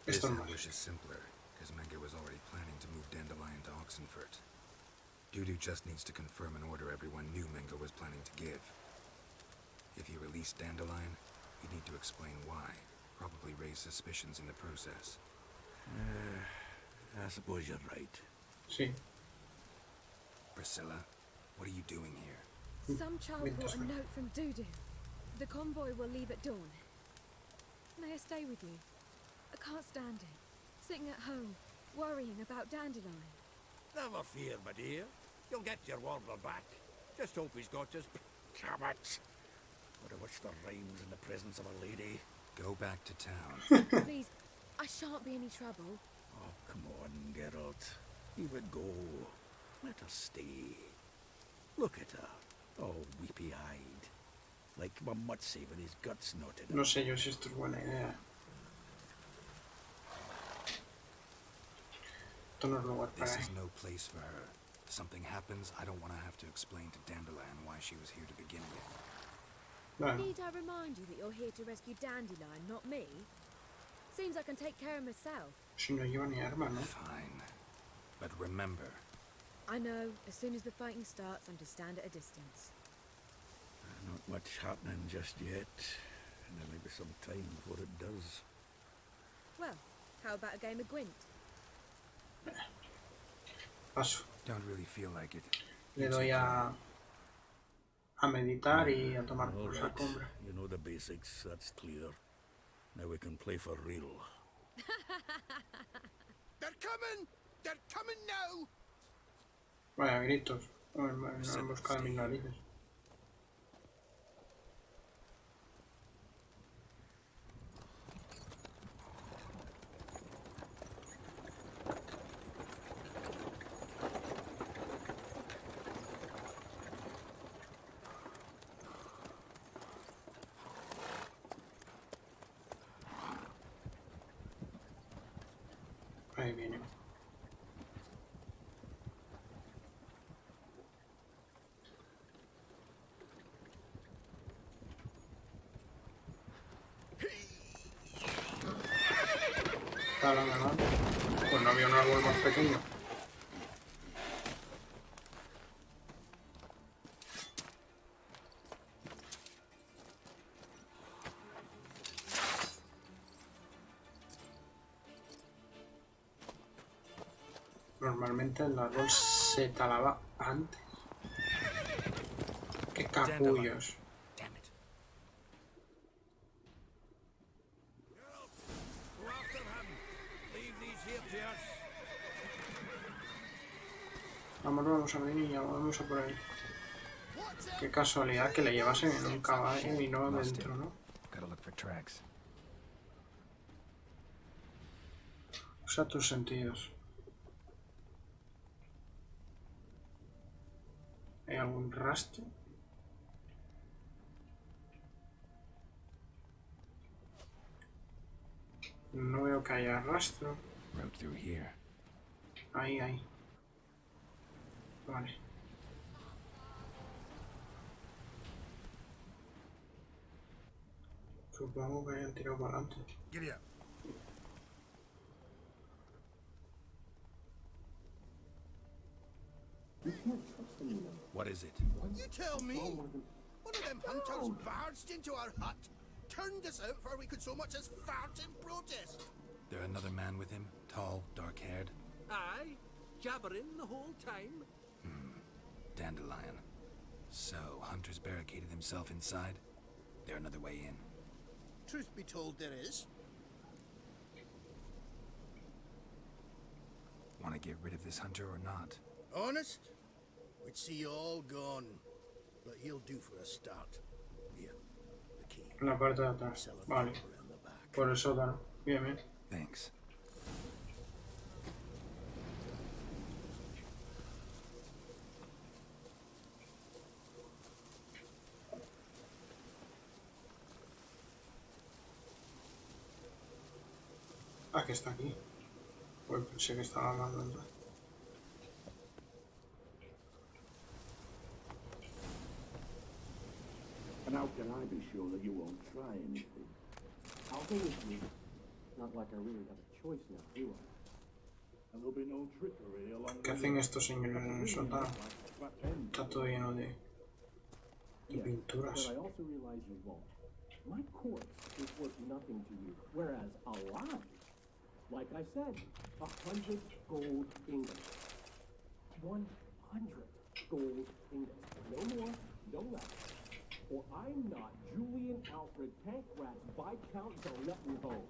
Esto es más. This ambush is simpler, because Menge was already planning to move Dandelion to Oxenfurt. Dudu just needs to confirm an order everyone knew Menge was planning to give. If you release Dandelion, you need to explain why. Probably raise suspicions in the process. I suppose you're right. Sí. Priscilla, what are you doing here? Some child brought a note from Dudu. The convoy will leave at dawn. May I stay with you? I can't stand it. Sitting at home, worrying about Dandelion. Never fear, my dear. You'll get your warbler back. Just hope he's got his cabbages. But I wish the rhymes in the presence of a lady. Go back to town. Please, I shan't be any trouble. Oh, come on, Geralt. Leave it go. Let her stay. Look at her, all weepy-eyed. Like my mutsy with his guts knotted. No sé yo si esto es buena idea. Esto no es lugar para This él. is no place for her. If something happens, I don't want to have to explain to Dandelion why she was here to begin with. Bueno, Need I remind you that you're here to rescue Dandelion, not me? Seems I can take care of myself. si no lleva ni arma, ¿no? Fine. But remember, I know, as soon as the fighting starts, I'm to stand at a distance. Not much happening just yet. And there may be some time before it does. Well, how about a game of Gwent? Paso. don't really feel like it. Le doy a meditar y a tomar All por right. saco, hombre. You know the basics, that's clear. Now we can play for real. They're coming! They're coming now! Vaya gritos. No han buscado mis narices. Ahí viene. Está hablando, ¿no? Pues no había un árbol más pequeño. Normalmente el árbol se talaba antes. ¡Qué capullos! Damn it. Go after him. Leave these here to us. Vamos a venir, vamos a por ahí. Qué casualidad que le llevasen en un caballo y no dentro, ¿no? Gotta look for tracks. Usa tus sentidos. ¿Hay algún rastro? No veo que haya rastro. Road through here. Ahí. Vale. Supongo que hayan tirado para adelante. Giddy up. What is it? You tell me! One of them hunters barged into our hut, turned us out before we could so much as fart in protest. There another man with him? Tall, dark-haired? Aye, jabbering the whole time. Dandelion. So, Hunter's barricaded himself inside? There another way in? Truth be told, there is. Want to get rid of this Hunter or not? Honest? We'd see you all gone. But he'll do for a start. Here, the key. En la parte de atrás. Sell a Vale. paper in the back. Por el sótano. Bien. Thanks. Ah, que está aquí. Pues pensé que estaba hablando. And how can I be sure that you won't try anything? I'll go with you. Not like I really have a choice. ¿Qué hacen estos señores en el sótano? Está todo lleno de pinturas. My corpse is worth nothing to you, whereas alive, like I said, 100 gold ingots. 100 gold ingots. No more, no less. Or I'm not Julian Alfred Pancratz Viscount Zalettenho.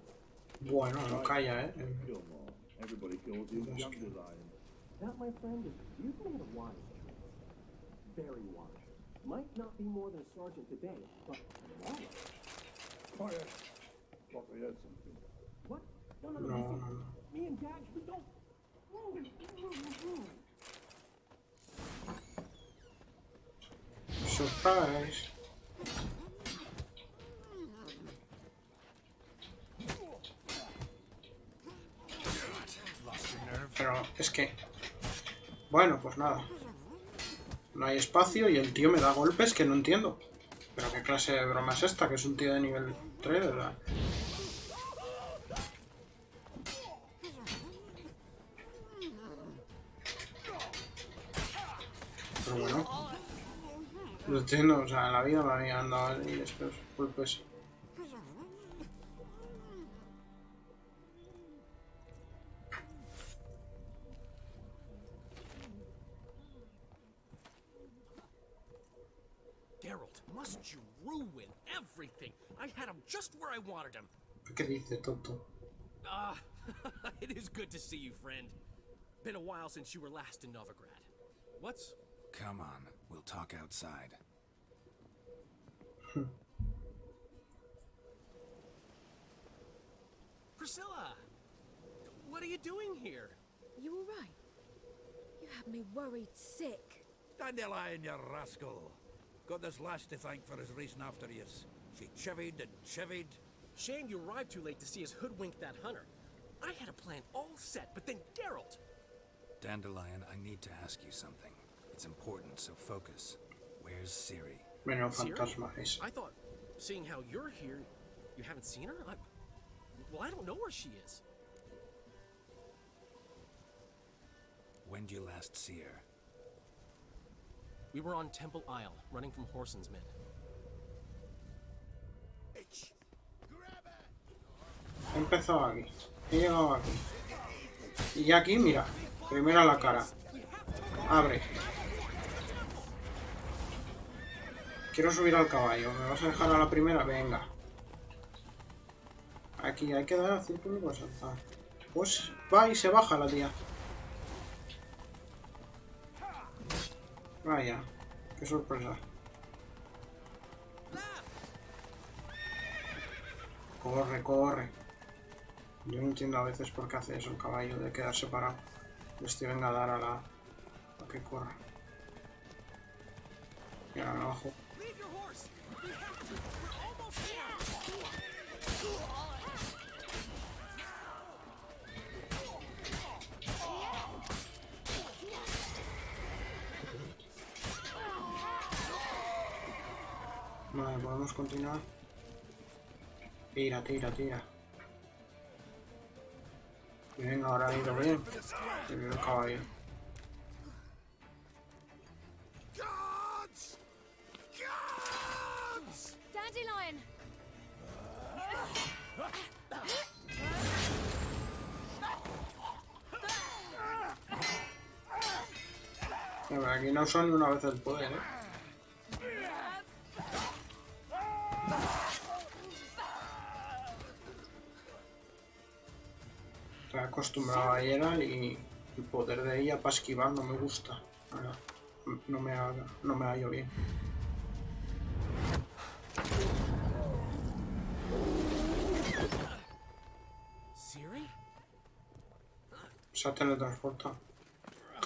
Bueno, no calla, Everybody kills his dandelion. That, my friend, is you've made a wise choice. Very wise. Might not be more than a sergeant today, but tomorrow. Quiet. Thought we had something. What? No. No. Me and Dax, we don't. Surprise. Pero es que... Bueno, pues nada. No hay espacio y el tío me da golpes que no entiendo. Pero qué clase de broma es esta, que es un tío de nivel 3, ¿verdad? Pero bueno. Lo entiendo, o sea, en la vida me habían dado estos golpes. Must you ruin everything? I had him just where I wanted him. ¿Qué dice, tonto? It is good to see you, friend. Been a while since you were last in Novigrad. What's... Come on, we'll talk outside. Priscilla! What are you doing here? You all right? You had me worried sick. Dandelion, you rascal. Got this lass to thank for his racing after yous. She chivied and chivied. Shame you arrived too late to see us hoodwink that hunter. I had a plan all set, but then Geralt... Dandelion, I need to ask you something. It's important, so focus. Where's Ciri? Bueno, Ciri? fantasma es. I thought, seeing how you're here, you haven't seen her? Well, I don't know where she is. When did you last see her? We were on Temple Isle, running from Whoreson's men. He empezado aquí. He llegado aquí. Y ya aquí, mira. Primero a la cara. Abre. Quiero subir al caballo. ¿Me vas a dejar a la primera? Venga. Aquí hay que dar a círculo para saltar. Pues va y se baja la tía. Vaya. Qué sorpresa. Corre, corre. Yo no entiendo a veces por qué hace eso el caballo de quedar separado. Le estoy venga a dar a la... a que corra. Y ahora me bajo. Vale, podemos continuar. Tira, tira, tira. Venga, ahora ha ido bien. El caballo. Dandelion! Pero aquí no son ni una vez el poder, ¿eh? Estoy acostumbrado a Geralt y el poder de ella para esquivar no me gusta. Ahora, no me hallo bien. Ciri? Se ha teletransportado.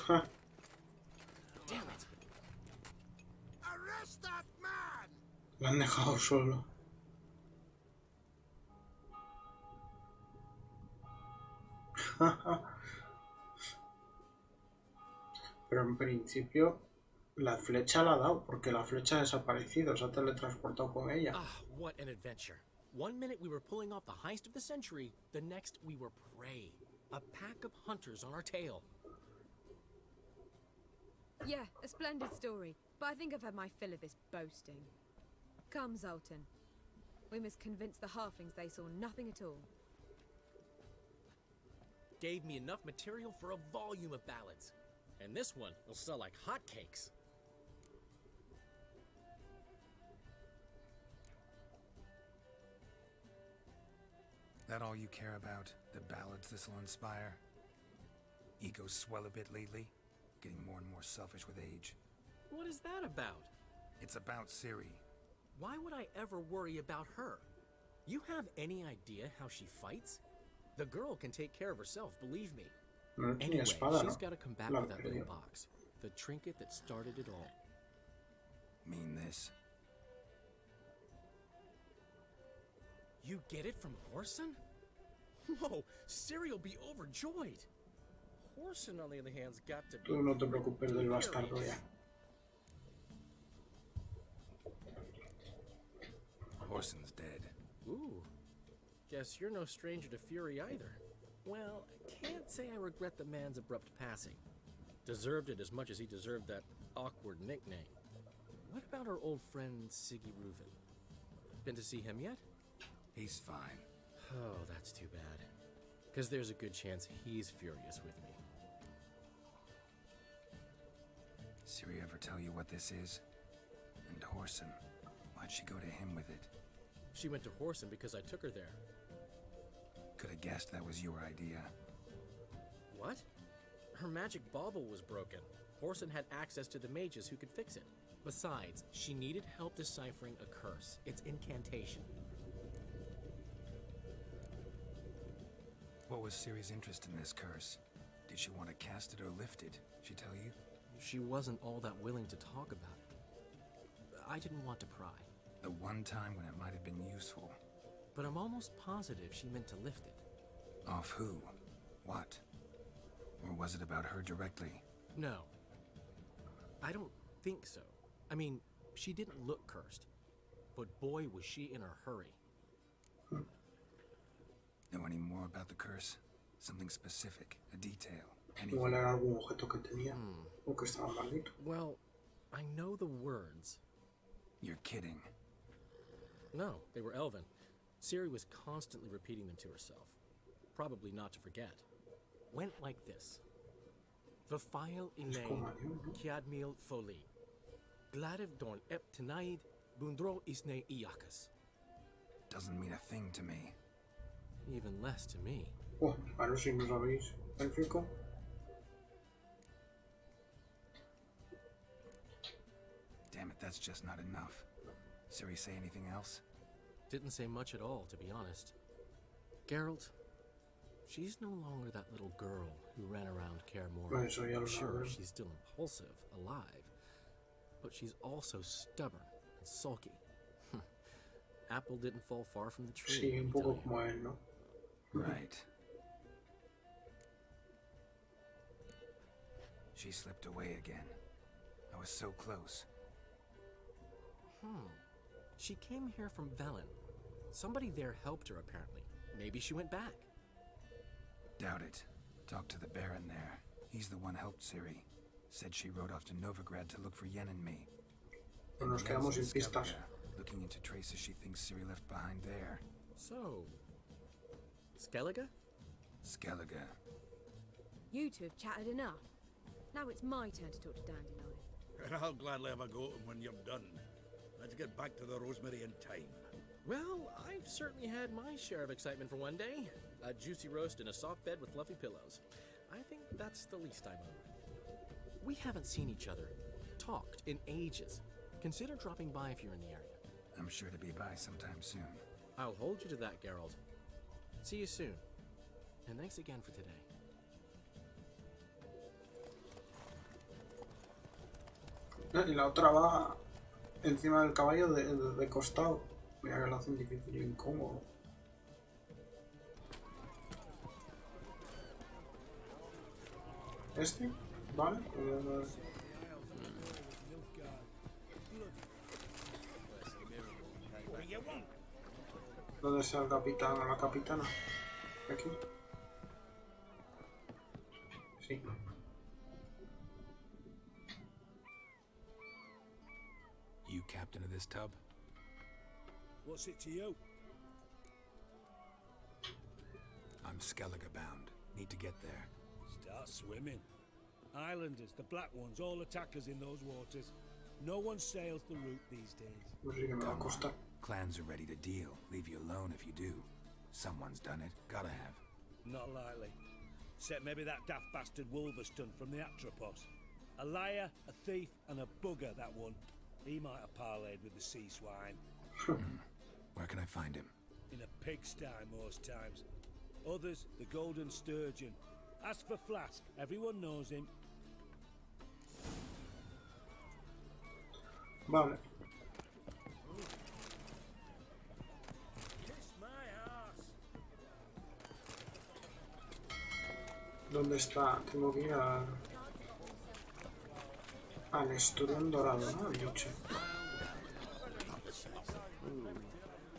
Damn it. Arrest that man! Lo han dejado solo. Pero en principio la flecha la ha dado, porque la flecha ha desaparecido, se ha teletransportado con ella. Ah, what an adventure. One minute we were pulling off the heist of the century, the next we were prey. A pack of hunters on our tail. Yeah, a splendid story, but I think I've had my fill of this boasting. Come, Zoltan. We must convince the halflings they saw nothing at all. Gave me enough material for a volume of ballads. And this one will sell like hotcakes. That all you care about? The ballads this'll inspire? Egos swell a bit lately? Getting more and more selfish with age. What is that about? It's about Ciri. Why would I ever worry about her? You have any idea how she fights? The girl can take care of herself, believe me. Anyway, she's got to come back with that little box. The trinket that started it all. Mean this? You get it from Whoreson? Whoa, Ciri will be overjoyed. Whoreson, on the other hand, has got to be... Tú no te preocupes del bastardo ya. Whoreson's dead. Ooh. Guess you're no stranger to fury either. Well, I can't say I regret the man's abrupt passing. Deserved it as much as he deserved that awkward nickname. What about our old friend Siggy Reuven? Been to see him yet? He's fine. Oh, that's too bad. Because there's a good chance he's furious with me. Ciri ever tell you what this is? And Whoreson, why'd she go to him with it? She went to Whoreson because I took her there. Could have guessed that was your idea. What? Her magic bauble was broken. Whoreson had access to the mages who could fix it. Besides, she needed help deciphering a curse. It's incantation. What was Ciri's interest in this curse? Did she want to cast it or lift it? She tell you? She wasn't all that willing to talk about it. I didn't want to pry. The one time when it might have been useful. But I'm almost positive she meant to lift it. Off who? What? Or was it about her directly? No. I don't think so. I mean, she didn't look cursed. But boy, was she in a hurry. Know any more about the curse? Something specific, a detail, Igual anything? era algún objeto que tenía. O que estaba maldito. Well, I know the words. You're kidding. No, they were Elven. Ciri was constantly repeating them to herself. Probably not to forget. Went like this. Vafile inaid, kiadmil foli. Gladiv dorn ep tenaid, bundro isne iakas. Doesn't mean a thing to me. Even less to me. Oh, claro, si no sabéis. Élfico. Damn it, that's just not enough. Ciri say anything else? Didn't say much at all, to be honest. Geralt, she's no longer that little girl who ran around Kaer Bueno, Morhen. eso ya lo Sure, sabemos. she's still impulsive, alive, but she's also stubborn and sulky. Apple didn't fall far from the tree. Sí, let un me poco tell you. como él, ¿no? Right. She slipped away again. I was so close. She came here from Velen. Somebody there helped her, apparently. Maybe she went back. Doubt it. Talked to the Baron there. He's the one helped Ciri. Said she rode off to Novigrad to look for Yen and me. Pues nos And quedamos sin Yen's in pistas. Skellige, looking into traces she thinks Ciri left behind there. So, Skellige? Skellige. You two have chatted enough. Now it's my turn to talk to Dandelion. And I'll gladly have a go at 'em when you're done. Let's get back to the Rosemary in time. Well, I've certainly had my share of excitement for one day. A juicy roast in a soft bed with fluffy pillows. I think that's the least I'm owed. We haven't seen each other, talked in ages. Consider dropping by if you're in the area. I'm sure to be by sometime soon. I'll hold you to that, Geralt. See you soon. And thanks again for today. Y la otra va encima del caballo de costado. Mira que lo hacen difícil e incómodo. Este, vale. What do you want? ¿Dónde está el capitán o la capitana? ¿Aquí? Sí. You captain of this tub? What's it to you? I'm Skellige bound. Need to get there. Start swimming. Islanders, the black ones, all attackers in those waters. No one sails the route these days. No sé qué me va a Come on. costar. Clans are ready to deal. Leave you alone if you do. Someone's done it. Gotta have. Not likely. Except maybe that daft bastard Wolverstone from the Atropos. A liar, a thief, and a bugger, that one. He might have parlayed with the sea swine. Where can I find him? In a pigsty most times. Others, the Golden Sturgeon. Ask for Flask. Everyone knows him. Vale. Kiss my ass. ¿Dónde está? Tengo que ir al esturión dorado, ¿no? El dicho.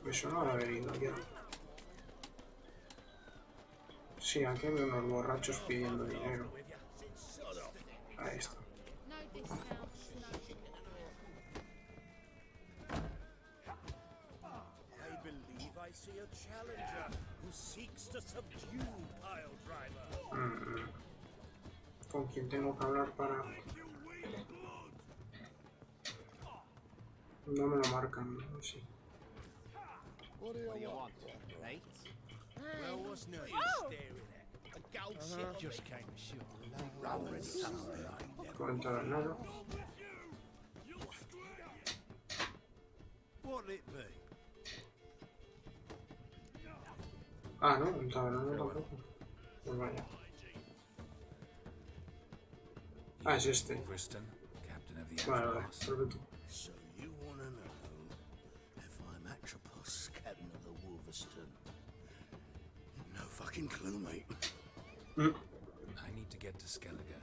Eso no haber ido ya. Sí, aquí hay unos borrachos pidiendo dinero. Ahí está. I believe I see a challenger who seeks to subdue Pile Driver. ¿Con quién tengo que hablar para...? No me lo marcan, ¿no? Sí. What do you want? Right? Well, what's no use staring at? A gold ship just came ashore. Cuenta de nada. What'll it be? Ah, no, un tabernero tampoco. Pues vaya. Ah, es este. Wolverstone, captain of the Vale, vale, Atropos. perfecto. So you want to know if I'm Atropos, captain of the Wolverstone? No fucking clue, mate. I need to get to Skellige.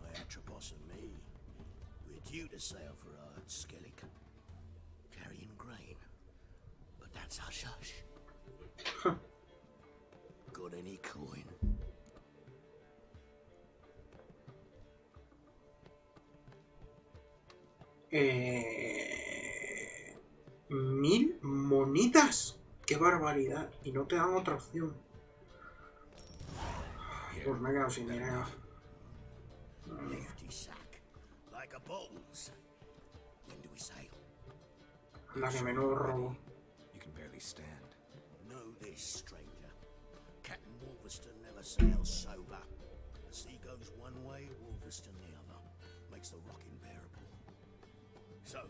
My Atropos and me, we're due to sail for our Skellige, carrying grain. But that's hush hush. Got any coin? ¿1000 monitas? ¡Qué barbaridad! Y no te dan otra opción. Pues me he quedado sin dinero. Lifty sack, like a bull's. When do we sail? La que menudo robo. You can barely stand. Know this, stranger. Captain Wolverstone never sails sober. The sea goes one way, Wolverstone the other. Makes the rock unbearable. So,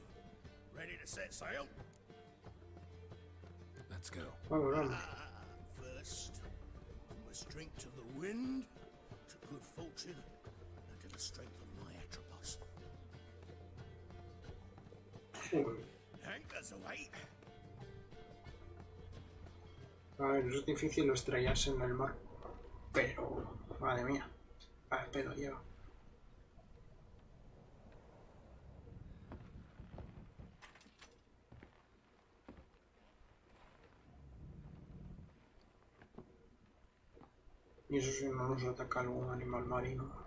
ready to set sail? Let's go. Vamos, vamos. First, we must drink to the wind, to good fortune, and to the strength of my Atropos. Joder. Anchors away. A ver, es difícil estrellarse en el mar. Pero, madre mía. Vale, pedo lleva. Y eso si no nos ataca algún animal marino.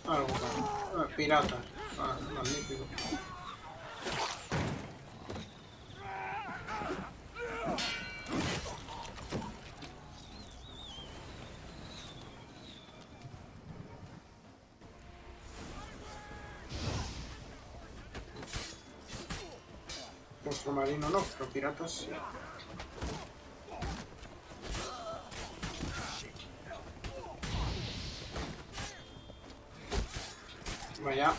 Algo, piratas. Ah, magnífico. Nuestro marino no, pero piratas sí. Vaya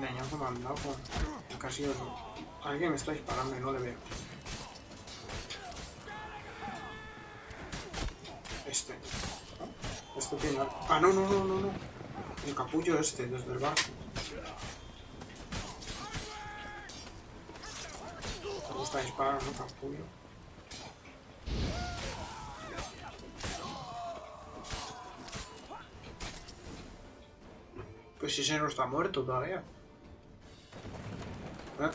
leñazo me han dado con casi eso. Alguien me está disparando y no le veo. Este. ¿No? Este tiene... Ah, no, no, no, no, no. El capullo este, desde el barco. Me gusta disparar, ¿no? Capullo. Pues si ese no está muerto todavía. ¿Eh?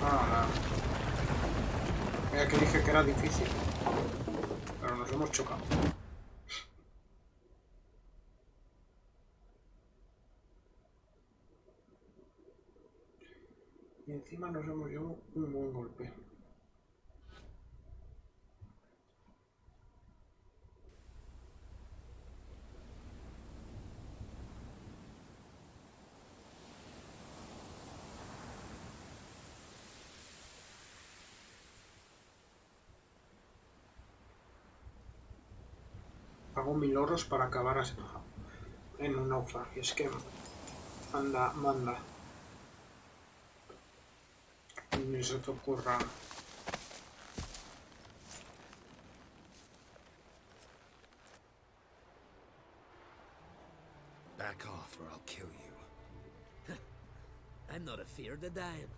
Ah, mira que dije que era difícil. Pero nos hemos chocado. Y encima nos hemos llevado un buen golpe. Pago 1000 oros para acabar en un naufragio. Es que anda, manda. Ni se te ocurra. Back off or I'll kill you. I'm not afeard of dying.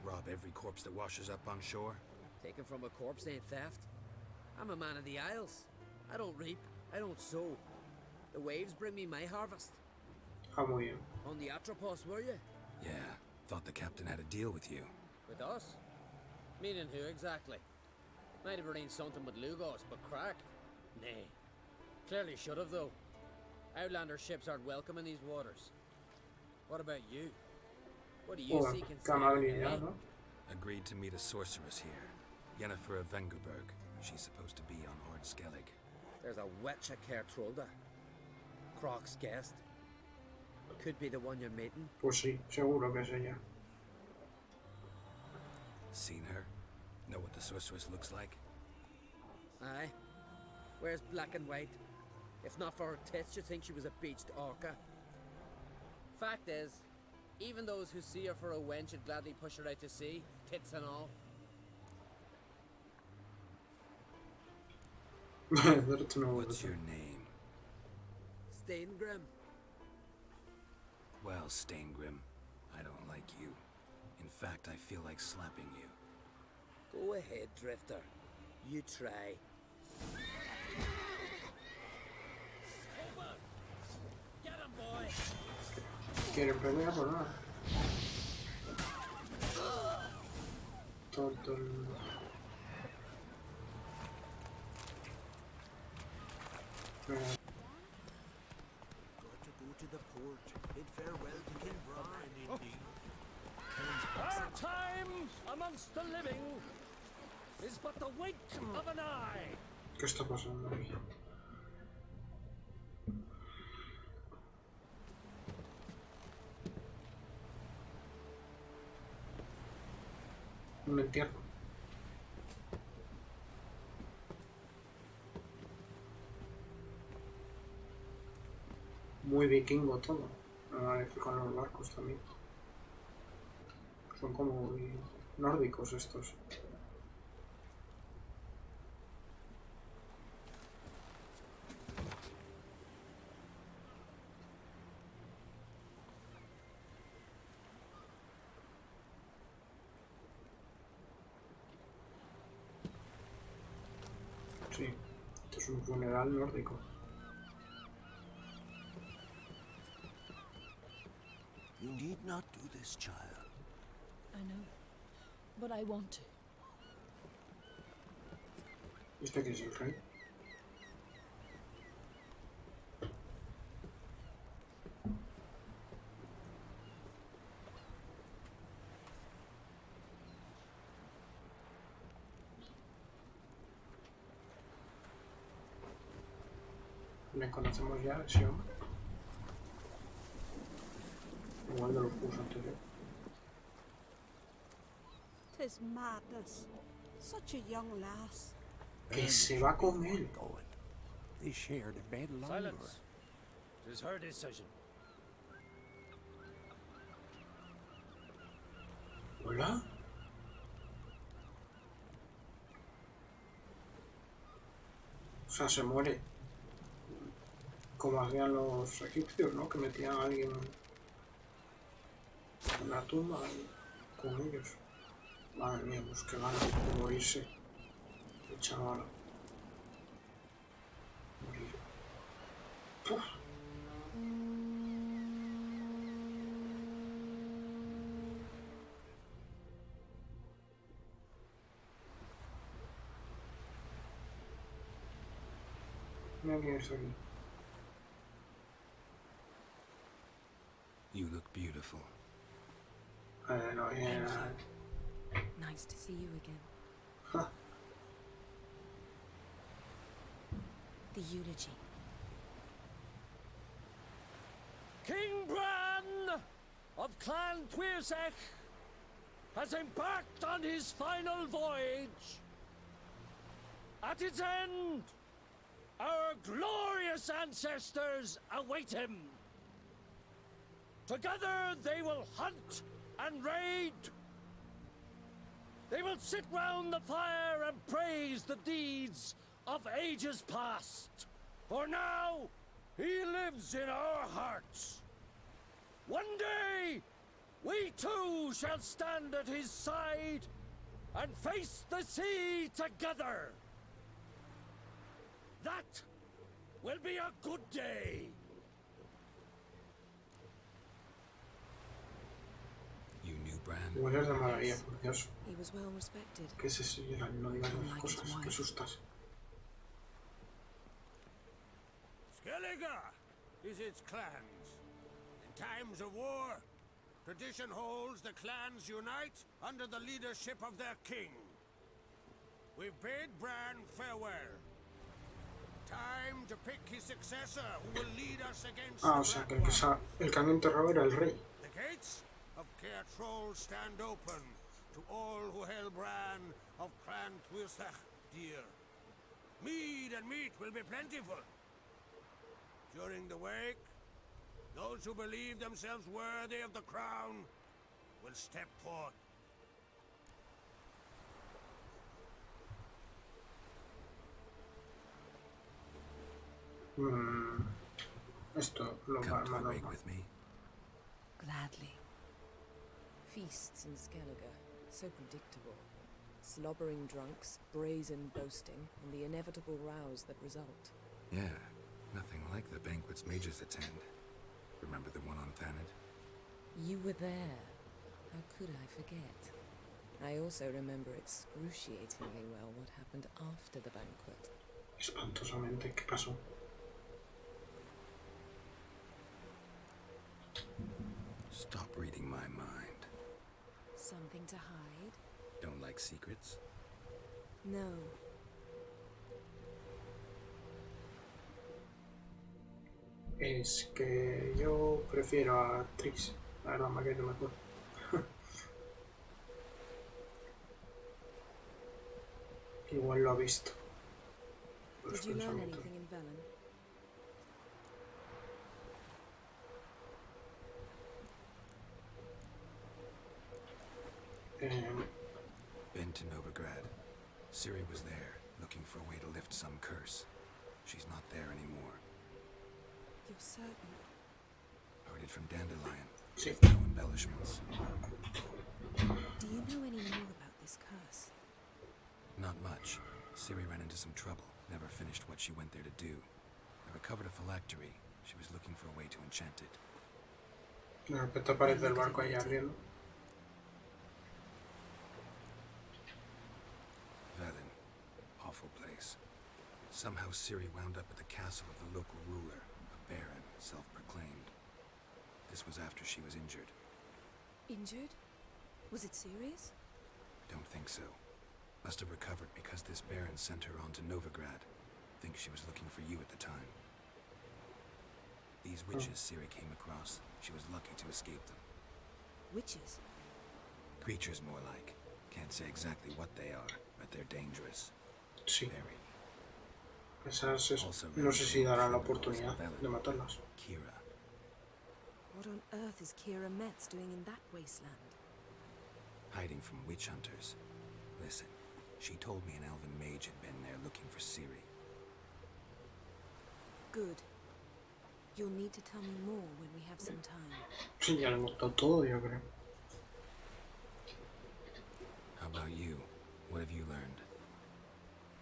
Rob every corpse that washes up on shore? Taken from a corpse ain't theft. I'm a man of the Isles. I don't reap, I don't sow. The waves bring me my harvest. Ah, muy bien. On the Atropos, were you? Yeah, thought the captain had a deal with you. With us? Meaning who exactly? Might have arranged something with Lugos, but crack? Nay. Clearly should have, though. Outlander ships aren't welcome in these waters. What about you? What do you seek in ¿no? Agreed to meet a sorceress here. Yennefer of Vengerberg. She's supposed to be on Horde Skellige. There's a witch at Kertrolda. Croc's guest. Could be the one you're meeting. Pues sí, seguro que es ella. Seen her? Know what the sorceress looks like? Aye. Wears black and white. If not for her tits, you'd think she was a beached orca. Fact is, even those who see her for a wench would gladly push her out to sea, tits and all. What's your name? Steingrim. Well, Steingrim, I don't like you. In fact, I feel like slapping you. Go ahead, Drifter. You try. Get him, boy! ¿Quieren pelear por nada? Tonto el... Got to go to the port. Bid farewell to Kinbride. Our time amongst the living is but the wink of an eye. ¿Qué está pasando aquí? Un entierro. Muy vikingo todo. Con los barcos también. Son como muy nórdicos estos. Sí, esto es un funeral nórdico. You need not do this, child. I know, but I want to. ¿Este qué es el rey? ¿Le conocemos ya ese hombre? Igual de los juegos anteriores. 'Tis madness. Such a young lass. Que se va con él. They shared a bed longer. Silence. It is her decision. ¿Hola? O sea, se muere. Como hacían los egipcios, ¿no? Que metían a alguien en la tumba y con ellos. Madre mía, pues qué ganas de morirse. El chaval. Morir. Puf. Mira quién está aquí. You look beautiful. No, Nice to see you again. ja. The eulogy. King Bran of Clan Twirsech has embarked on his final voyage. At its end, our glorious ancestors await him. Together they will hunt and raid. They will sit round the fire and praise the deeds of ages past. For now, he lives in our hearts. One day, we too shall stand at his side and face the sea together. That will be a good day. You knew Bran? Mueres de maravilla, por Dios. He was well respected. ¿Qué es eso? No digas esas Like cosas, his wife. que asustas. Skellige visits clans. In times of war, tradition holds the clans unite under the leadership of their king. We bid Bran farewell. Time to pick his successor who will lead us against Ah, the o sea, que Black Ones. el que han enterrado era el rey. The gates of Caer Troll stand open to all who held Bran of Clan Twirsech dear. Mead and meat will be plentiful. During the wake, those who believe themselves worthy of the crown will step forth. Esto lo Come más to the wake normal. with me. Gladly. Feasts in Skellige, so predictable. Slobbering drunks, brazen boasting, and the inevitable rows that result. Yeah, nothing like the banquets mages attend. Remember the one on Thanet? You were there. How could I forget? I also remember excruciatingly well what happened after the banquet. Espantosamente, ¿qué pasó? Stop reading my mind. Something to hide? Don't like secrets? No. Es que yo prefiero a Trix. La verdad, me ha caído mejor. Igual lo ha visto. Los Did you learn pensamientos. anything in Velen? Been to Novigrad. Ciri was there, looking for a way to lift some curse. She's not there anymore. You're certain? Heard it from Dandelion. Sí. No embellishments. Do you know any more about this curse? Not much. Ciri ran into some trouble. Never finished what she went there to do. I recovered a phylactery. She was looking for a way to enchant it. De repente aparece el barco ahí ardiendo. Velen. Awful place. Somehow Ciri wound up at the castle of the local ruler, a baron, self-proclaimed. This was after she was injured. Injured? Was it serious? Don't think so. Must have recovered because this baron sent her on to Novigrad. Think she was looking for you at the time. These witches Ciri came across, she was lucky to escape them. Witches? Creatures more like. Can't say exactly what they are, but they're dangerous. Sí. Very. Esas Also no sé si darán la related to oportunidad Velen. de matarlas. Kira. What on earth is Kira Metz doing in that wasteland? hiding from witch hunters. Listen, she told me an elven mage had been there looking for Ciri. Good. You'll need to tell me more when we have some time. Sí, ya lo he notado todo, yo creo. How about you? What have you learned?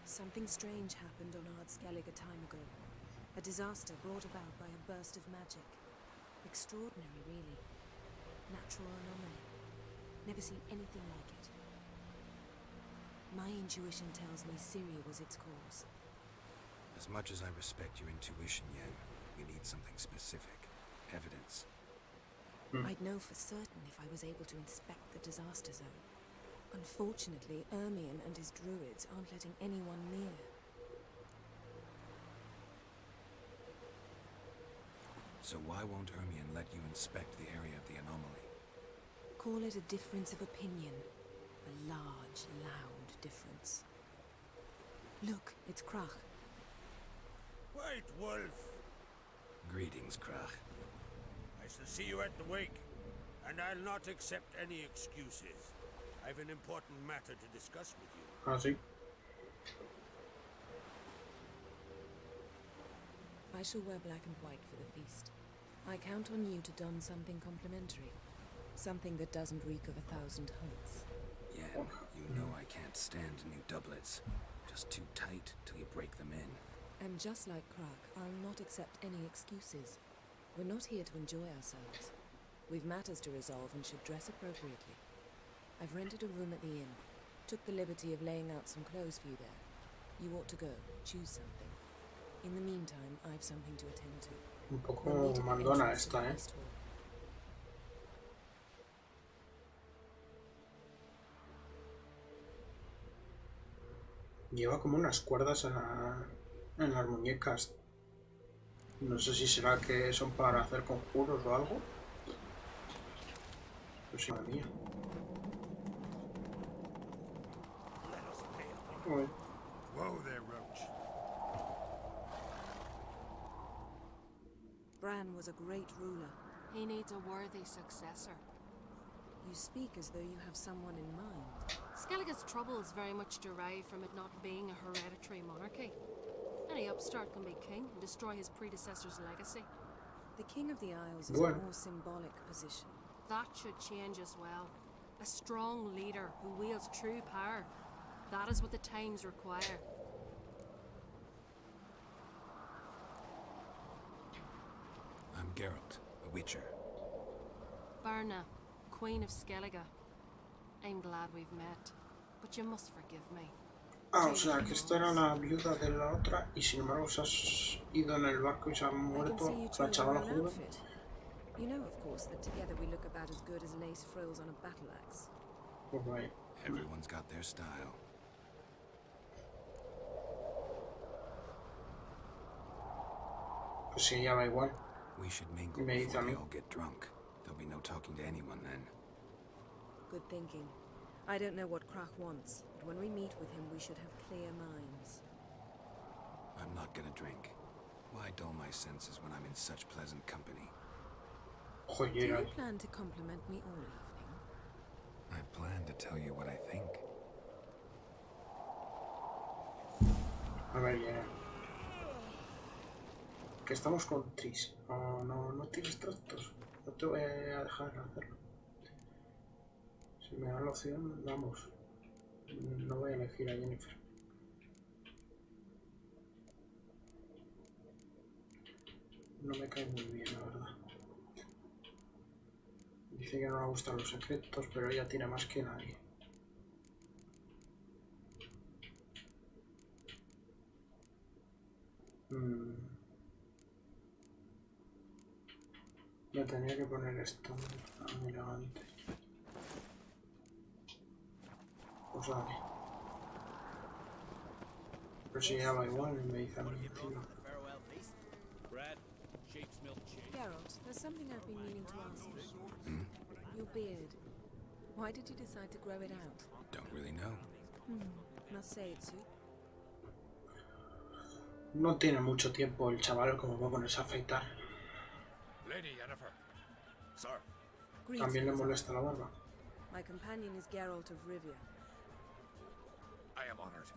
Something strange happened on Skellige a time ago. A disaster brought about by a burst of magic. Extraordinary, really. Natural anomaly. Never seen anything like it. My intuition tells me Ciri was its cause. As much as I respect your intuition, Yen, we need something specific. Evidence. I'd know for certain if I was able to inspect the disaster zone. Unfortunately, Ermion and his druids aren't letting anyone near. So why won't Ermion let you inspect the area of the anomaly? Call it a difference of opinion. A large, loud difference. Look, it's Krach. White Wolf! Greetings, Krach. I shall see you at the wake, and I'll not accept any excuses. I've an important matter to discuss with you. Ah, sí. I shall wear black and white for the feast. I count on you to don something complimentary. Something that doesn't reek of 1,000 hunts. Yen, you know I can't stand new doublets. Just too tight till you break them in. And just like Krach, I'll not accept any excuses. We're not here to enjoy ourselves. We've matters to resolve and should dress appropriately. I've rented a room at the inn. Took the liberty of laying out some clothes for you there. You ought to go. Choose something. In the meantime, I've something to attend to. Un poco mandona esta, ¿eh? Lleva como unas cuerdas en las muñecas. No sé si será que son para hacer conjuros o algo. Pues sí, madre mía. Whoa there, Roach. Bran was a great ruler. He needs a worthy successor. You speak as though you have someone in mind. Skellige's troubles very much derive from it not being a hereditary monarchy. Any upstart can be king and destroy his predecessor's legacy. The King of the Isles is a more symbolic position. That should change as well. A strong leader who wields true power. That is what the times require. I'm Geralt, a witcher. Berna, Queen of Skellige. I'm glad we've met, but you must forgive me. Ah, o sea, que esta era la viuda de la otra y sin embargo se has ido en el barco y se ha muerto la chavala joven. You know, of course, that together we look about as good as lace frills on a battle axe. Pues vaya. Everyone's got their style. Pues sí, ya va igual. We should mingle before they all get drunk. There'll be no talking to anyone then. Good thinking. I don't know what Krach wants, but when we meet with him, we should have clear minds. I'm not gonna drink. Why dull my senses when I'm in such pleasant company? Joder. Do you plan to compliment me all evening? I plan to tell you what I think. A ver, ya. Que estamos con Tris. Oh, no tienes tractos. No te voy a dejar hacerlo. Si me da la opción, vamos. No voy a elegir a Jennifer. No me cae muy bien, la verdad. Dice que no le gustan los secretos, pero ella tiene más que nadie. Me tenía que poner esto muy elegante. Pues vale. Pero si ya va igual, me dice a mí encima. Geralt, there's something I've been meaning to ask you. Your beard. Why did you decide to grow it out? Don't really know. Must say it's you. No tiene mucho tiempo el chaval como va a ponerse a afeitar. Lady Yennefer. Sir. También le molesta la barba. My companion is Geralt of Rivia. I am honored.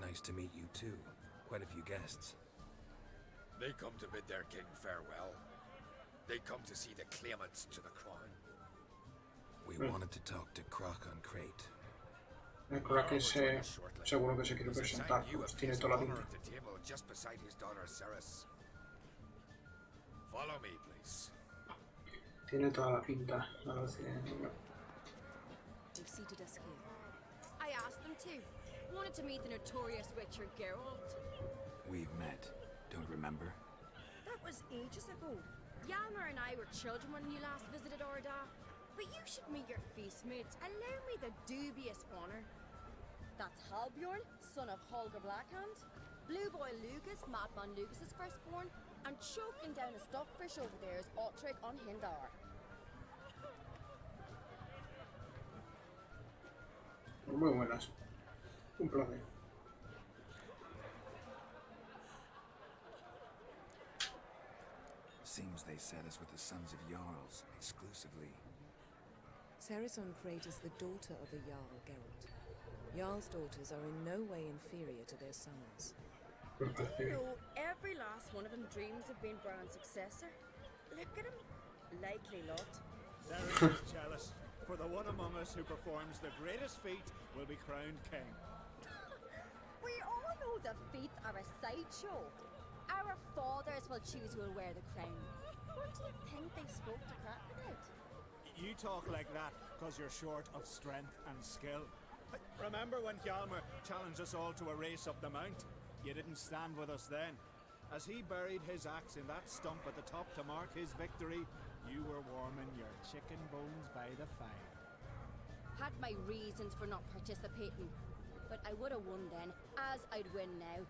Nice to meet you too. Quite a few guests. They come to bid their king farewell. They come to see the claimants to the crown. We wanted to talk to Croc on Crate. El Croc ese seguro que se quiere presentar, pues tiene toda la pinta. Just beside his daughter Ceres. Follow me, please. Tiene toda la pinta. No sé. They've seated us here. I asked them to. Wanted to meet the notorious witcher Geralt. We've met. Don't remember? That was ages ago. Yalmer and I were children when you last visited Orda. But you should meet your feast mates. Allow me the dubious honor. That's Halbjorn, son of Holger Blackhand. Blue Boy Lucas, Madman Lucas's firstborn. And choking down a stockfish over there is Otric on Hindar. Muy buenas. Un placer. Seems they set us with the sons of Jarls, exclusively. Ceres on Crate is the daughter of a Jarl, Geralt. Jarl's daughters are in no way inferior to their sons. Do you know every last one of them dreams of being Bran's successor? Look at him. Likely lot. Ceres is jealous, for the one among us who performs the greatest feat will be crowned king. We all know the feats are a sideshow. Our fathers will choose who will wear the crown. What do you think they spoke to Crack about? You talk like that because you're short of strength and skill. Remember when Hjalmar challenged us all to a race up the mount? You didn't stand with us then. As he buried his axe in that stump at the top to mark his victory, you were warming your chicken bones by the fire. Had my reasons for not participating, but I would have won then, as I'd win now.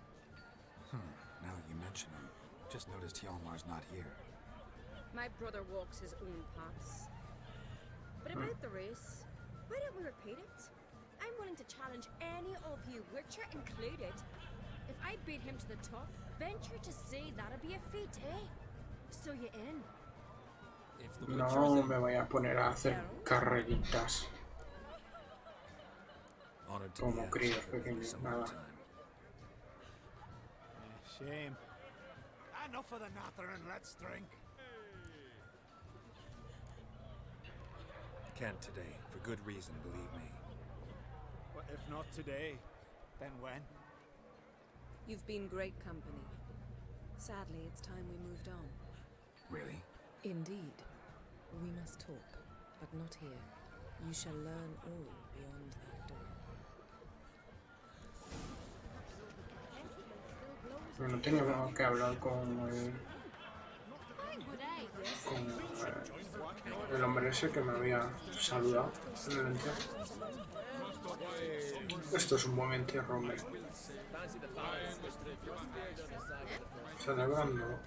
Now you mention him. Just noticed Hjalmar's not here. My brother walks his own paths. But about the race, why don't we repeat it? I'm willing to challenge any of you, Witcher included. If I beat him to the top, venture to say that'd be a feat, eh? So you in? No me voy a poner a hacer carreritas como críos pequeños, nada. Shame. Enough of the nattering, let's drink. Can't today, for good reason, believe me. Well, if not today, then when? You've been great company. Sadly, it's time we moved on. Really? Indeed. We must talk, but not here. You shall learn all beyond that door. No tenía que hablar con el hombre ese que me había saludado en el entierro. Esto es un buen entierro, hombre. Celebrando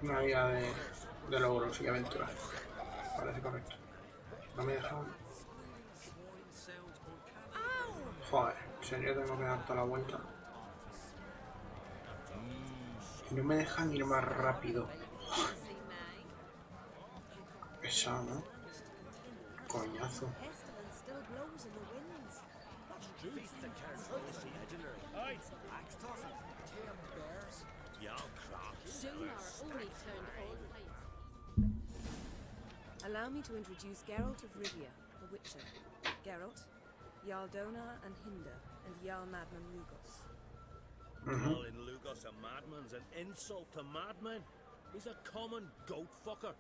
una vida de logros y aventuras. Parece correcto. No me dejan. Joder, en serio tengo que dar toda la vuelta. No me dejan ir más rápido. Pesado, ¿no? Coñazo. Allow me to introduce Geralt of Rivia, the Witcher. Geralt, Jarl Dona and Hinder, and Jarl Madman Lugos. Calling Lugos a madman's an insult to madmen. He's a common goat fucker.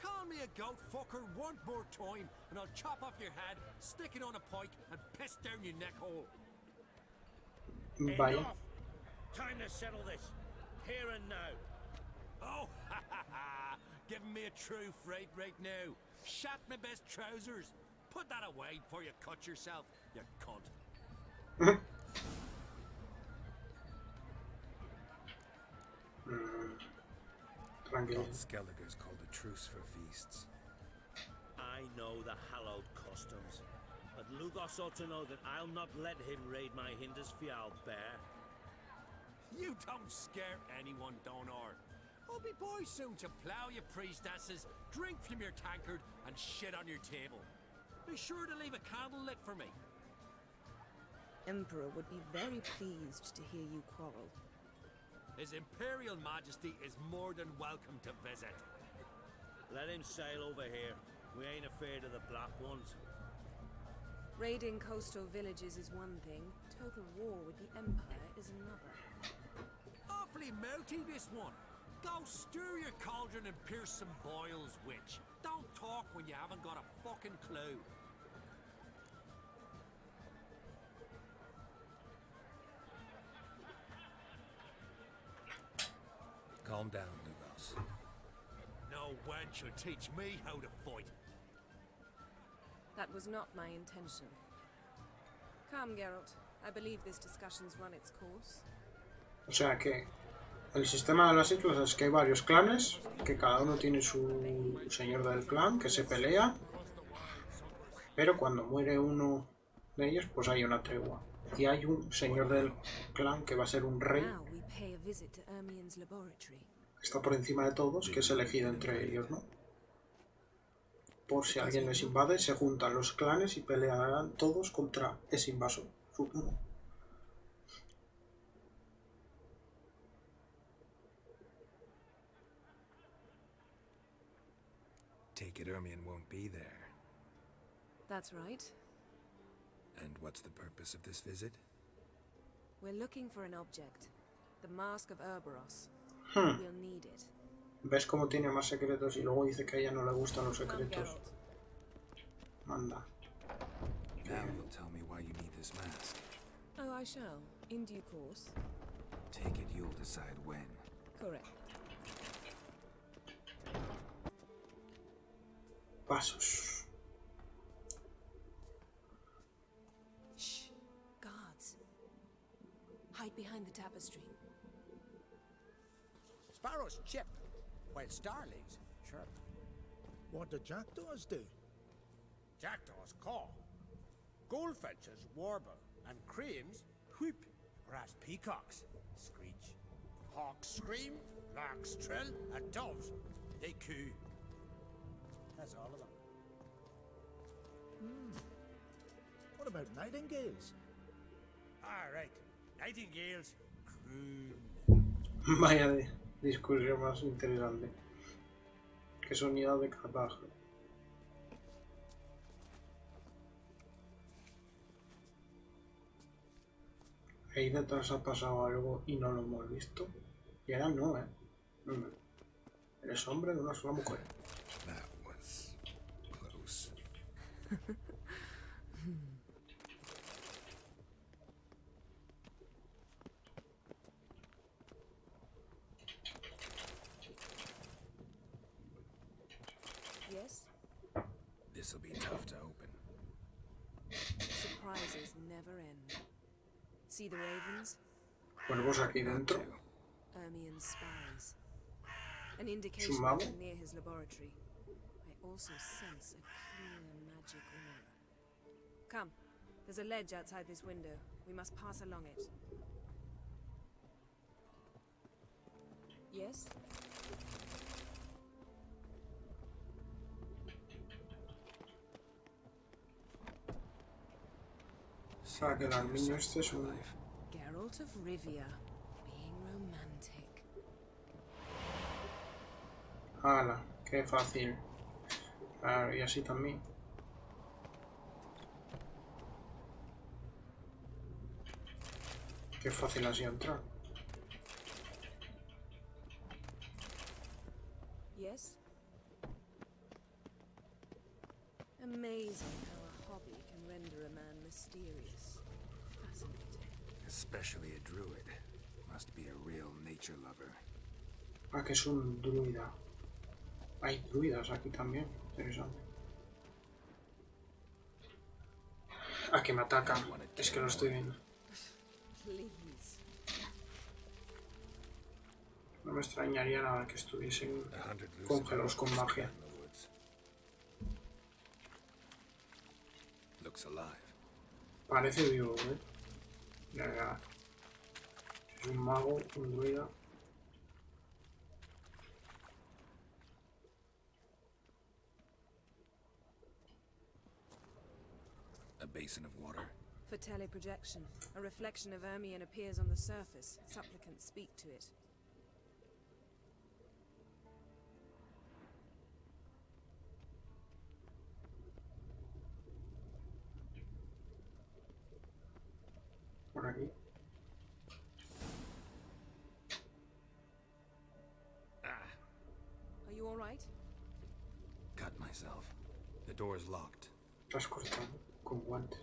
Call me a goat fucker one more time, and I'll chop off your head, stick it on a pike, and piss down your neck hole. Vaya. Enough! Time to settle this, here and now. Oh, ha ha ha! Giving me a true fright right now. Shat my best trousers. Put that away before you cut yourself, you cunt. Skellige's called a truce for feasts. I know the hallowed customs, but Lugos ought to know that I'll not let him raid my Hinder's Fial bear. You don't scare anyone, Donar. I'll be boys soon to plough your priestesses, drink from your tankard, and shit on your table. Be sure to leave a candle lit for me. Emperor would be very pleased to hear you quarrel. His Imperial Majesty is more than welcome to visit. Let him sail over here. We ain't afraid of the black ones. Raiding coastal villages is one thing. Total war with the Empire is another. Awfully melty, this one. Go stir your cauldron and pierce some boils, witch. Don't talk when you haven't got a fucking clue. Calm down, Lugos. No wench will teach me how to fight. That was not my intention. Come, Geralt. I believe this discussion's run its course. O sea que el sistema de las islas es que hay varios clanes, que cada uno tiene su señor del clan, que se pelea, pero cuando muere uno de ellos, pues hay una tregua. Y hay un señor del clan que va a ser un rey, que está por encima de todos, que es elegido entre ellos, ¿no? Por si alguien les invade, se juntan los clanes y pelearán todos contra ese invasor, supongo. Take it Ermion won't be there. That's right. And what's the purpose of this visit? We're looking for an object. The mask of Cerberus. We'll need it. ¿Ves cómo tiene más secretos y luego dice que a ella no le gustan los secretos? Manda. Now you'll tell me why you need this mask. Oh, I shall. In due course. Take it you'll decide when. Correct. Pasos. Shh. Guards. Hide behind the tapestry. Sparrows chip, while starlings chirp. What do jackdaws do? Jackdaws caw. Goldfinches warble, and cranes whoop, whereas peacocks screech. Hawks scream, larks trill, and doves, they coo. That's all of them. What about nightingales? All right, nightingales croon. Vaya discusión más interesante. Qué sonido de capajo. Ahí detrás ha pasado algo y no lo hemos visto. Y ahora no, Eres hombre de una sola mujer. That was close. Yes? This'll be tough to open. Surprises never end. See the ravens? Cuervos aquí dentro. Ermion's spies. An indication that they're near his laboratory. I also sense a clear magic aura. Come, there's a ledge outside this window. We must pass along it. Yes? O sea que el armiño este es un... Geralt of Rivia, being romantic. ¡Hala! ¡Qué fácil! Claro, y así también. Qué fácil así entrar. Yes? Amazing how a hobby can render a man mysterious. Fascinating. Especially a druid. Must be a real nature lover. Ah, que es un druida. Hay druidas aquí también. Interesante. Ah, que me atacan. Es que lo estoy viendo. No me extrañaría nada que estuviesen congelados con magia. Parece vivo, Ya. Es un mago, un druida. basin of water? For teleprojection, a reflection of Ermion appears on the surface. Supplicants speak to it. Por aquí. Are you all right? Cut myself. The door's locked. Estás cortado con guantes.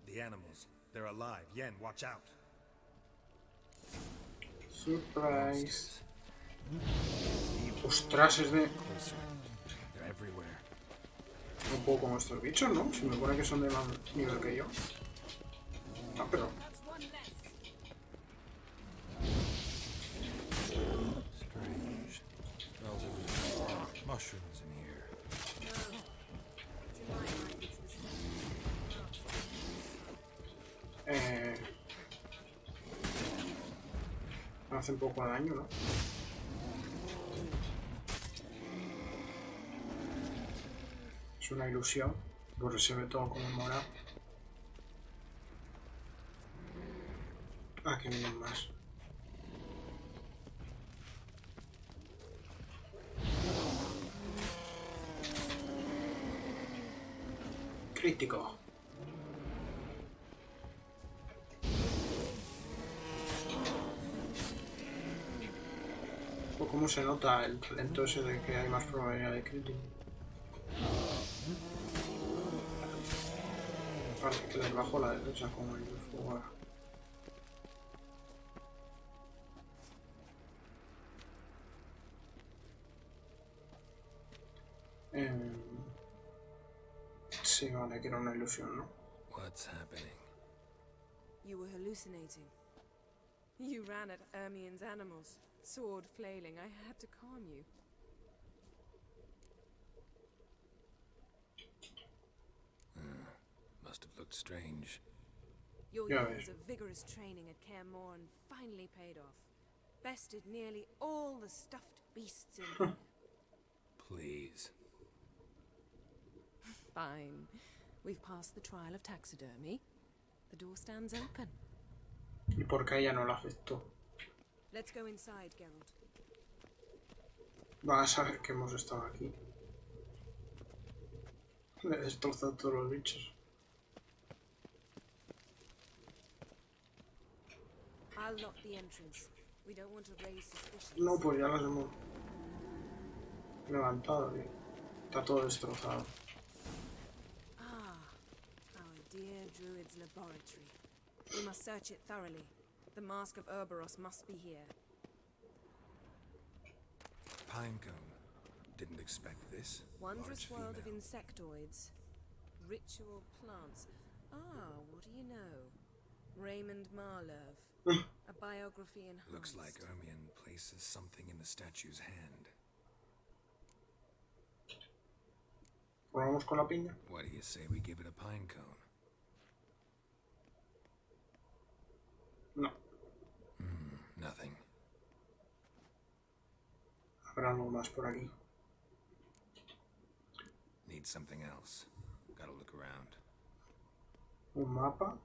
The animals. They're alive. Yen, watch out. Surprise. Ostras, es de... They're everywhere. No puedo con estos bichos, ¿no? Si me pone que son de más nivel que yo. Ah, pero... Strange. Smells of mushrooms in here. Hace un poco de daño, ¿no? Es una ilusión, porque se ve todo como morado. Ah, que vienen más. Crítico. O cómo se nota el talento ese de que hay más probabilidad de crítico. Parece que les bajo la defensa con el fuego ahora. Sí, vale, que era una ilusión, ¿no? What's happening? You were hallucinating. You ran at Ermion's animals, sword flailing. I had to calm you. Must have looked strange. Your Yeah, years of vigorous training at Kaer Morhen finally paid off. Bested nearly all the stuffed beasts in here. Please. Fine. We've passed the trial of taxidermy. The door stands open. ¿Y por qué a ella no la afectó? Let's go inside, Geralt. Van a saber que hemos estado aquí. Le he destrozado todos los bichos. I'll lock the entrance. We don't want to raise suspicions. No, pues ya las hemos levantado, tío. Está todo destrozado. Our dear druid's laboratory. We must search it thoroughly. The mask of Ouroboros must be here. Pinecone. Didn't expect this. Wondrous Large world of female. insectoids. Ritual plants. What do you know? Raymond Marlove. A biography in Looks like Ermion places something in the statue's hand. ¿Probamos con la piña? What do you say we give it a pinecone? No. Nothing. Habrá algo más por aquí. Need something else. Gotta look around. Un mapa.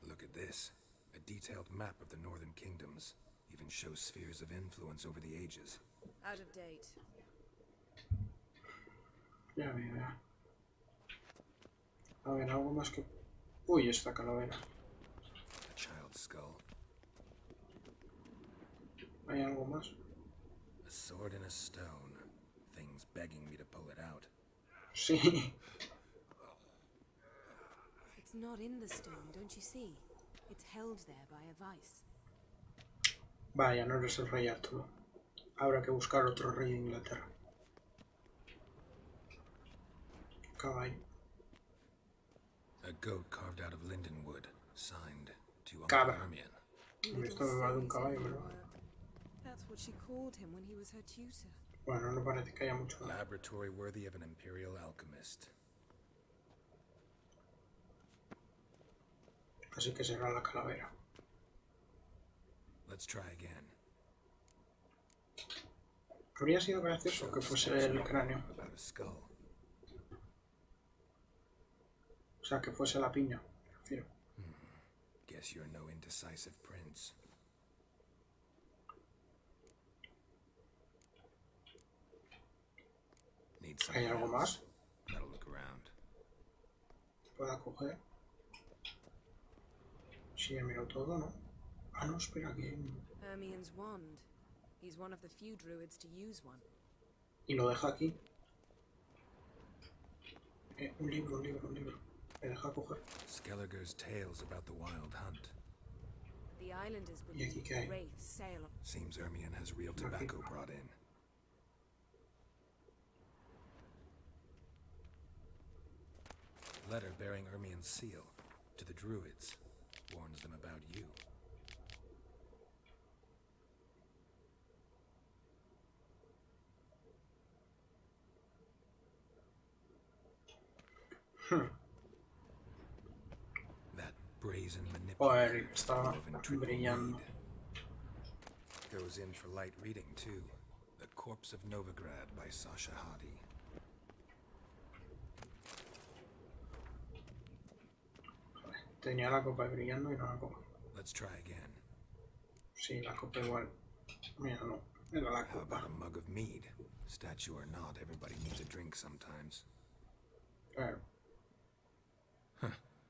Look at this. A detailed map of the northern kingdoms. Even shows spheres of influence over the ages. Out of date. Ya veo, ya. A ver, algo más que... Uy, esta calavera. A child's skull. ¿Hay algo más? A sword and a stone. Things begging me to pull it out. Sí. It's not in the stone, don't you see? It's held there by a vice. Vaya, no eres el rey Arturo. Habrá que buscar otro rey de Inglaterra. Caballo. A goat carved out of linden wood. Signed to Uncle Cabra. Ermion. Esto me va de un caballo, ¿verdad? That's what she called him when he was her tutor. Bueno, no parece que haya mucho más. Laboratory worthy of an imperial alchemist. Así que será la calavera. Let's try again. Habría sido gracioso que fuese el cráneo. About a skull. O sea, que fuese la piña, me refiero. Guess you're no indecisive prince. Need ¿Hay algo más? Gotta look around. Pueda coger. Sí, ya miro todo, ¿no? Ah, no, espera, que... Hermion's wand. He's one of the few druids to use one. Y lo deja aquí. Un libro. Me deja coger. Skellige's tales about the wild hunt. The islanders ¿Y aquí believe qué hay? wraiths sail on. Seems Hermione has real tobacco brought in. Letter bearing Hermione's seal to the druids. Warns them about you. That brazen manipulator está woven triple brillando. reed. Goes in for light reading too. The Corpse of Novigrad by Sasha Hadi. Tenía la copa brillando y no la copa. Let's try again. Sí, la copa igual. Mira, no. Era la How copa. about a mug of mead? Statue or not, everybody needs a drink sometimes. Claro.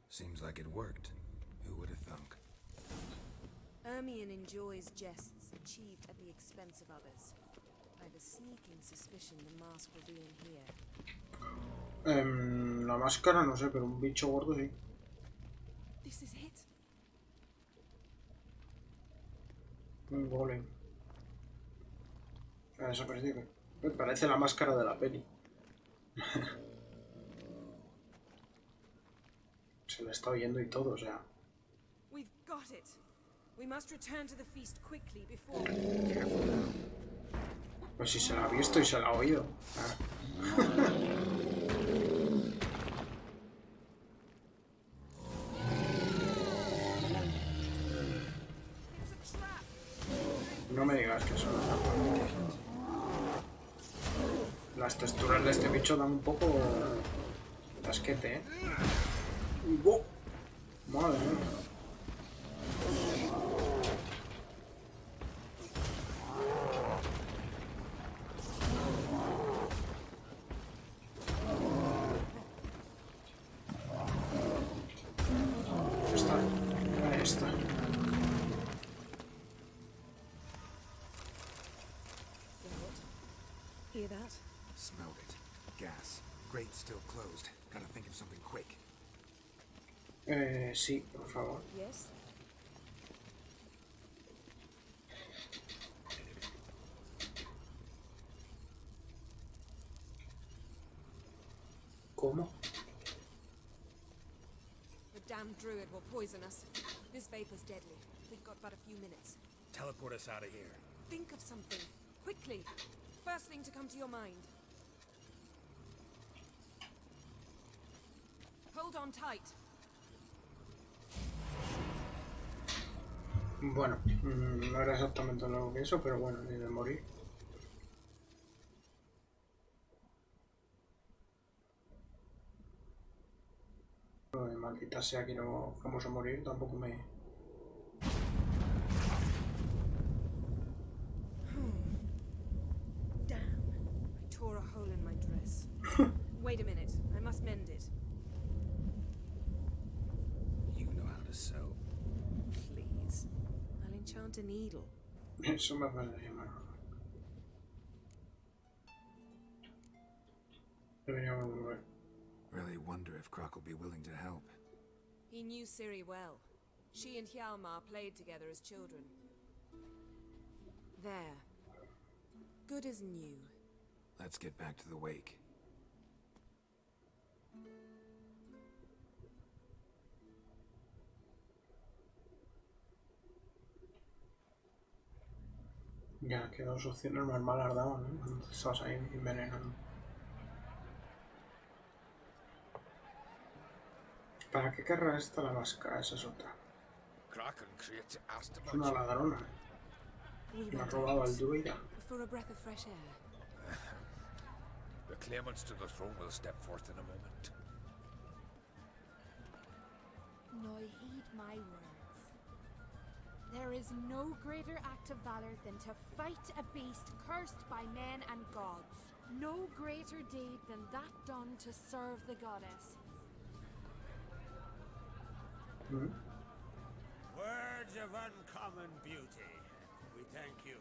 Seems like it worked. Who would have thunk? Hermione enjoys jests achieved at the expense of others. I have a sneaking suspicion the mask will be in here. La máscara no sé, pero un bicho gordo sí. This is it. Un golem. Ha desaparecido. Me parece la máscara de la peli. Se la está oyendo y todo, o sea. We've got it. We must return to the feast quickly before. Pues si se la ha visto y se la ha oído. No me digas que eso no es trampa. Las texturas de este bicho dan un poco de asquete, ¿eh? ¡Oh! Madre mía. Ahí está. Hear that? Smelled it. Gas. Grate still closed. Gotta think of something quick. Sí, por favor. Yes. ¿Cómo? The damned druid will poison us. This vapor's deadly. We've got but a few minutes. Teleport us out of here. Think of something. Quickly. First thing to come to your mind. Hold on tight. Bueno, no era exactamente lo que eso, pero bueno, ni de morir. Maldita sea que no vamos a morir, tampoco me... Damn. I tore a hole in my dress. Wait a minute. I must mend it. You know how to sew. Please. I'll enchant a needle. Eso me parece mal. Deberíamos volver. Really wonder if Croc will be willing to help. He knew Ciri well. She and Hjalmar played together as children. There. Good as new. Let's get back to the wake. Ya, que dos opciones más malas daban, ¿no? Cuando estabas ahí envenenando. ¿Para qué querrá esta la máscara? Esa es otra. Es una ladrona. Me ha robado al druida. For a breath of fresh air. The claimants to the throne will step forth in a moment. Now heed my words. There is no greater act of valor than to fight a beast cursed by men and gods. No greater deed than that done to serve the goddess. Words of uncommon beauty. We thank you.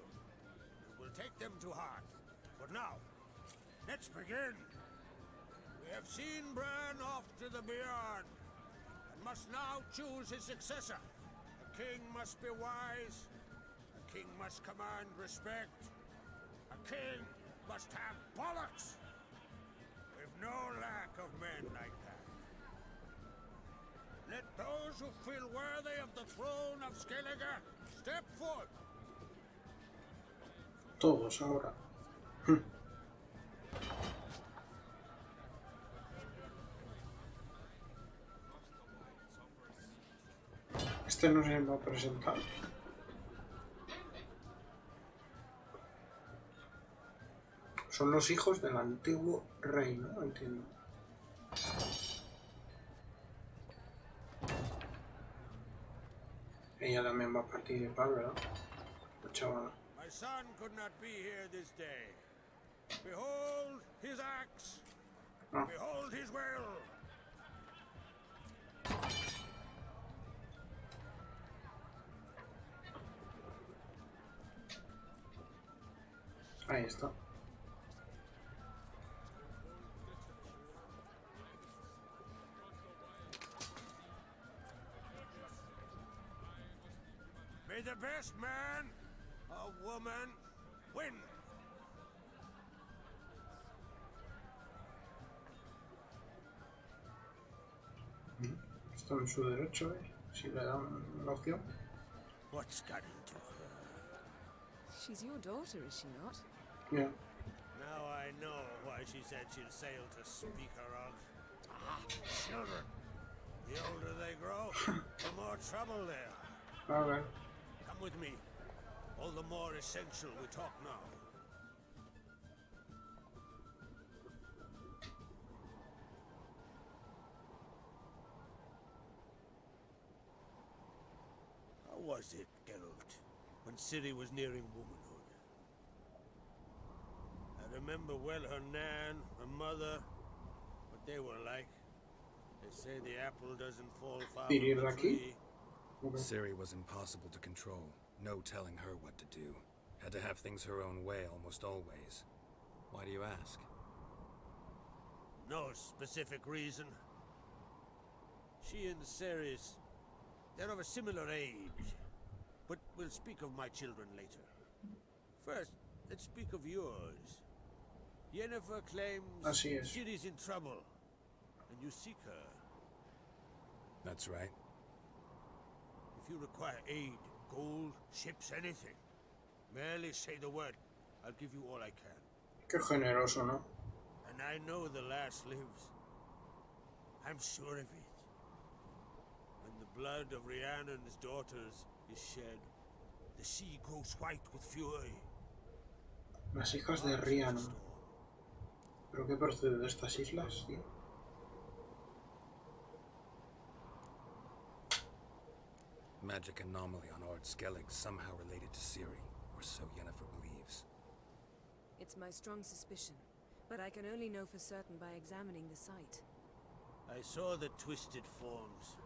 We will take them to heart. But now, let's begin. We have seen Bran off to the beyond, and must now choose his successor. A king must be wise. A king must command respect. A king must have bollocks. We've no lack of men like that. Let those who feel worthy of the throne of Skellige step forth. Todos ahora. Este no se va a presentar. Son los hijos del antiguo rey, ¿no? Entiendo. Ella también va a participar, ¿verdad? La chavala. My son could not be here this day. Behold his axe. Behold his will. Ahí está. May the best man or woman win. Está en su derecho, si le dan la opción. What's got into her? She's your daughter, is she not? Yeah. Now I know why she said she'll sail to speak her of. Ah, children. The older they grow, the more trouble they are. Alright. Come with me. All the more essential we talk now. How was it, Geralt, when Ciri was nearing womanhood? I remember well her nan, her mother, what they were like. They say the apple doesn't fall far from the tree. Ciri was impossible to control. No telling her what to do. Had to have things her own way almost always. Why do you ask? No specific reason. She and Ceres, they're of a similar age. But we'll speak of my children later. First, let's speak of yours. Yennefer claims Ciri's in trouble, and you seek her. That's right. If you require aid, gold, ships, anything, merely say the word. I'll give you all I can. Qué generoso, ¿no? And I know the lass lives. I'm sure of it. When the blood of Rhiannon's daughters is shed, the sea grows white with fury. Las hijas de Rhiannon. ¿Pero qué procede de estas islas, tío? Magic anomaly on Ord Skellige somehow related to Ciri, or so Yennefer believes. It's my strong suspicion, but I can only know for certain by examining the site. I saw the twisted forms,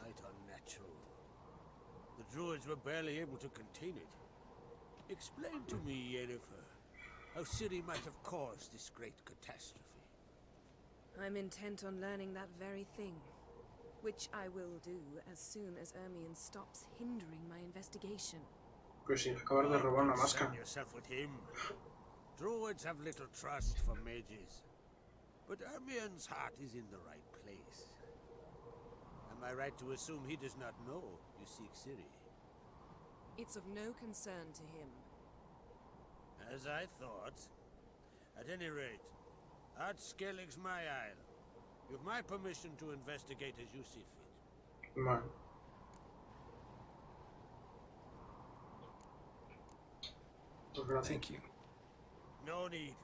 right unnatural. The druids were barely able to contain it. Explain to me, Yennefer, how Ciri might have caused this great catastrophe. I'm intent on learning that very thing. Which I will do as soon as Ermion stops hindering my investigation. Pues sí, acabar de robar una máscara. Yourself with him. Druids have little trust for mages, but Ermion's heart is in the right place. Am I right to assume he does not know you seek Ciri? It's of no concern to him. As I thought. At any rate, Ard Skellige's my isle. You've my permission to investigate as you see fit. Vale. Thank you. No need.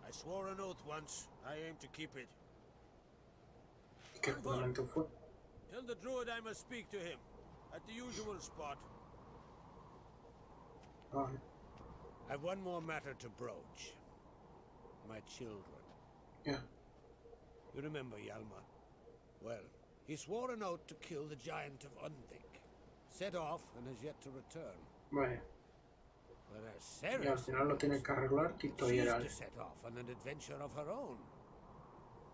I swore an oath once. I aim to keep it. ¿Qué juramento fue? Tell the druid I must speak to him at the usual spot. Vale. I've one more matter to broach. My children. Yeah. You remember Hjalmar? Well, he swore an oath to kill the giant of Undvik. Set off and has yet to return. Vale. Whereas Y al Ceres, final lo tiene que arreglar Tito y she's Geralt. to set off on an adventure of her own.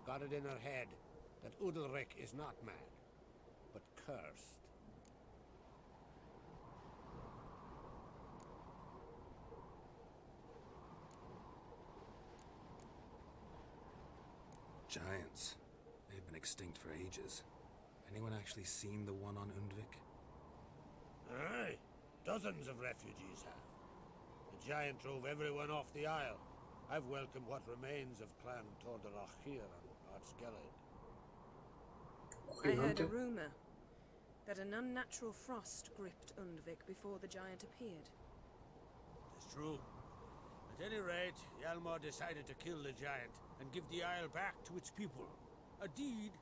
Got it in her head that Udalric is not mad, but cursed. Giants. They've been extinct for ages. Anyone actually seen the one on Undvik? Aye, dozens of refugees have. The giant drove everyone off the isle. I've welcomed what remains of Clan Jaskier and Skellige. I heard a rumor that an unnatural frost gripped Undvik before the giant appeared. It's true. At any rate, Hjalmar decided to kill the giant and give the isle back to its people. A deed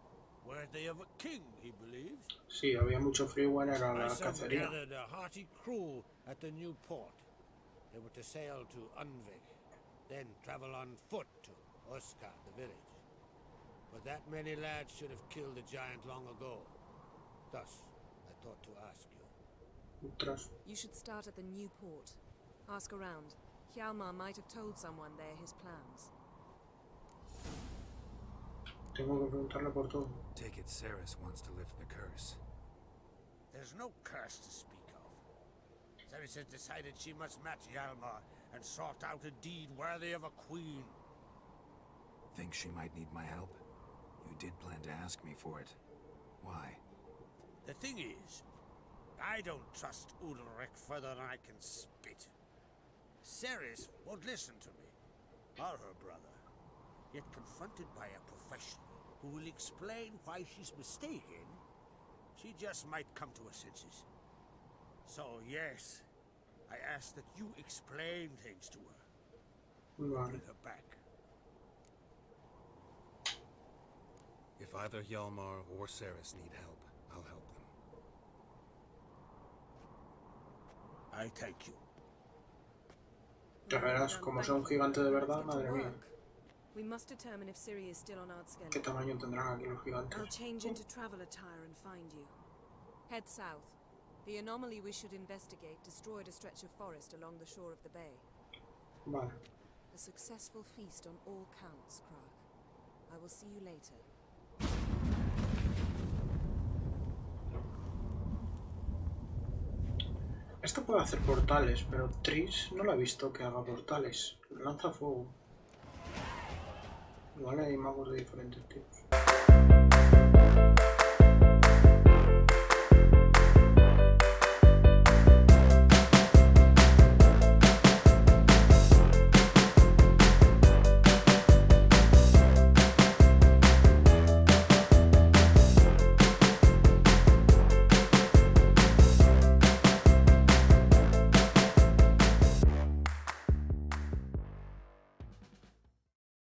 worthy of a king, he believes. Sí, había mucho frío, bueno, era la My son cacería. gathered a hearty crew at the new port. They were to sail to Undvik, then travel on foot to Oska, the village. But that many lads should have killed the giant long ago. Thus, I thought to ask you. Ostras. You should start at the new port. Ask around. Hjalmar might have told someone there his plans. Tengo que preguntarle por todo. Take it Ceres wants to lift the curse. There's no curse to speak of. Ceres has decided she must match Hjalmar and sort out a deed worthy of a queen. Think she might need my help? You did plan to ask me for it. Why? The thing is, I don't trust Udalric further than I can spit. Ceres won't listen to me, or her brother. Yet confronted by a professional who will explain why she's mistaken, she just might come to her senses. So yes, I ask that you explain things to her. Vale. Bring her back. If either Hjalmar or Ceres need help, I'll help them. I thank you. Ya verás, como sea un gigante de verdad, madre mía. We must determine if Ciri is still on Skellige. ¿Qué tamaño tendrán aquí los gigantes? I'll change into travel attire and find you. Head south. The anomaly we should investigate destroyed a stretch of forest along the shore of the bay. Vale. A successful feast on all counts, Krag. I will see you later. Esto puede hacer portales, pero Tris no lo he visto que haga portales. Lanza fuego. Igual hay magos de diferentes tipos.